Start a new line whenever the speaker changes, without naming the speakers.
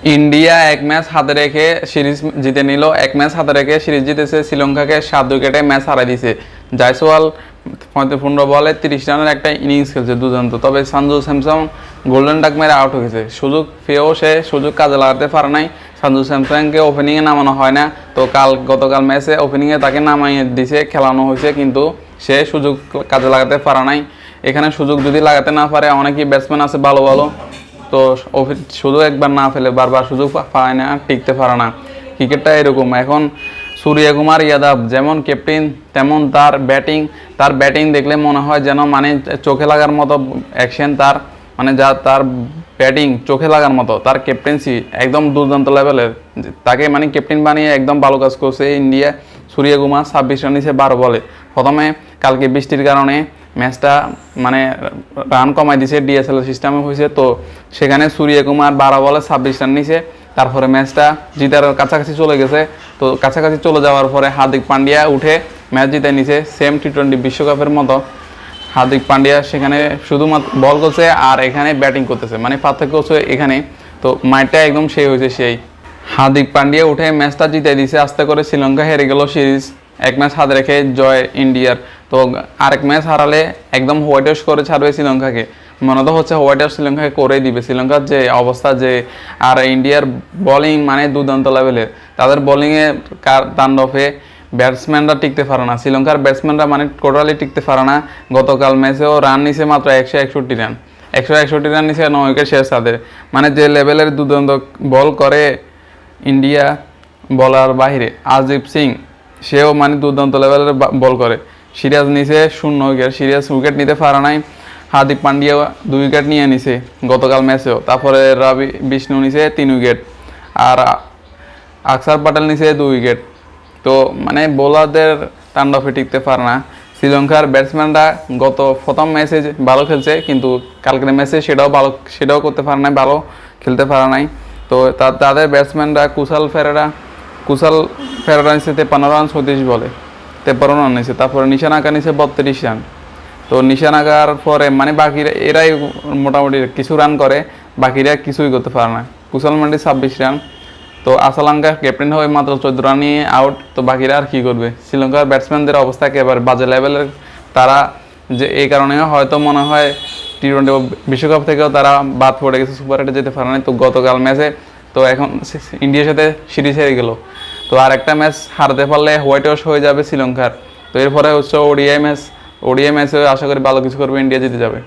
India এক match হাতে রেখে সিরিজ জিতে নিল। এক ম্যাচ হাতে রেখে সিরিজ জিতেছে, শ্রীলঙ্কাকে 7 উইকেটে ম্যাচ হারাই দিয়েছে। জয়সওয়াল 15 বলে 30 রানের একটা ইনিংস খেলছে দুর্দান্ত। তবে সঞ্জু স্যামসন গোল্ডেন ডাক মেরে আউট হয়েছে। সুযোগ পেয়েও সে সুযোগ কাজে লাগাতে পারে নাই। সঞ্জু স্যামসনকে ওপেনিংয়ে নামানো হয় না, তো গতকাল ম্যাচে ওপেনিংয়ে তাকে নামাইয়ে দিছে, খেলানো হয়েছে, কিন্তু সে সুযোগ কাজে লাগাতে পারে নাই। এখানে সুযোগ যদি লাগাতে না পারে, অনেকেই ব্যাটসম্যান আছে ভালো ভালো, তো সুযোগ একবার না ফেলে বারবার সুযোগ পায় না, টিকতে পারে না। ক্রিকেটটা এরকম। এখন সূর্যকুমার যাদব যেমন ক্যাপ্টেন, তেমন তার ব্যাটিং দেখলে মনে হয় যেন মানে চোখে লাগার মতো অ্যাকশন তার, মানে তার ব্যাটিং চোখে লাগার মতো। তার ক্যাপ্টেন্সি একদম দুর্দান্ত লেভেলের। তাকে মানে ক্যাপ্টেন বানিয়ে একদম ভালো কাজ করছে ইন্ডিয়া। সূর্যকুমার 26 রান নিয়েছে 12 বলে। প্রথমে কালকে বৃষ্টির কারণে ম্যাচটা মানে রান কমাই দিছে, ডিএসএল সিস্টেমে হয়েছে, তো সেখানে সূর্যকুমার 12 বলে 26 রান নিছে। তারপরে ম্যাচটা জিতার কাছাকাছি চলে গেছে। তো কাছাকাছি চলে যাওয়ার পরে হার্দিক পান্ডিয়া উঠে ম্যাচ জিতে নিছে, সেম টি20 বিশ্বকাপের মতো। হার্দিক পান্ডিয়া সেখানে শুধুমাত্র বল করছে আর এখানে ব্যাটিং করতেছে, মানে পার্থক্য হচ্ছে এখানে। তো মাইটটা একদম সেই হয়েছে সেই। হার্দিক পান্ডিয়া উঠে ম্যাচটা জিতে দিছে। আস্তে করে শ্রীলঙ্কা হেরে গেল সিরিজ। এক ম্যাচ হাতে রেখে জয় ইন্ডিয়ার। তো আরেক ম্যাচ হারালে একদম হোয়াইট ওয়াশ করে ছাড়বে শ্রীলঙ্কাকে। মনে তো হচ্ছে হোয়াইট ওয়াশ শ্রীলঙ্কাকে করেই দিবে। শ্রীলঙ্কার যে অবস্থা, যে আর ইন্ডিয়ার বোলিং মানে দুর্দান্ত লেভেলের। তাদের বোলিংয়ে তাণ্ডবে ব্যাটসম্যানরা টিকতে পারে না। শ্রীলঙ্কার ব্যাটসম্যানরা মানে টোটালি টিকতে পারে না। গতকাল ম্যাচেও রান নিছে মাত্র 161 রান। 161 রান নিছে, 9 উইকেট শেষ তাদের। মানে যে লেভেলের দুর্দান্ত বল করে ইন্ডিয়া বলার বাহিরে। আরদীপ সিং সেও মানে দুর্দান্ত লেভেলের বল করে। সিরাজ নিছে 0 উইকেট, সিরাজ উইকেট নিতে পারে নাই। হার্দিক পান্ডিয়া 2 উইকেট নিয়ে নিছে গতকাল ম্যাচেও। তারপরে রবি বিষ্ণু নিছে 3 উইকেট, আর আকসার প্যাটেল নিছে 2 উইকেট। তো মানে বোলারদের তাণ্ডবে টিকতে পারে না। শ্রীলঙ্কার ব্যাটসম্যানরা গত প্রথম ম্যাচে ভালো খেলছে, কিন্তু কালকের ম্যাচে সেটাও করতে পারে নাই, ভালো খেলতে পারে নাই। তো তাদের ব্যাটসম্যানরা কুশাল ফেরারা নিছে 53 রান 36 বলে 53 রান নিছে। তারপরে নিশানাকা নিছে 32 রান। তো নিশানাকার পরে মানে বাকিরা এরাই মোটামুটি কিছু রান করে, বাকিরা কিছুই করতে পারে না। কুশাল মান্ডি 26 রান। তো আসালাঙ্কা ক্যাপ্টেন হয়ে মাত্র 14 রান নিয়ে আউট। তো বাকিরা আর কী করবে? শ্রীলঙ্কার ব্যাটসম্যানদের অবস্থা একেবারে বাজে লেভেলের। তারা যে এই কারণে হয়তো মনে হয় টি20 বিশ্বকাপ থেকেও তারা বাদ পড়ে গেছে, সুপার 8-এ যেতে পারে না। তো গতকাল ম্যাচে তো এখন ইন্ডিয়ার সাথে সিরিজ হেরে গেল। তো আর একটা ম্যাচ হারতে পারলে হোয়াইট ওয়াশ হয়ে যাবে শ্রীলঙ্কার। তো এরপরে হচ্ছে ওডিআই ম্যাচে আশা করি ভালো কিছু করবে, ইন্ডিয়া জিতে যাবে।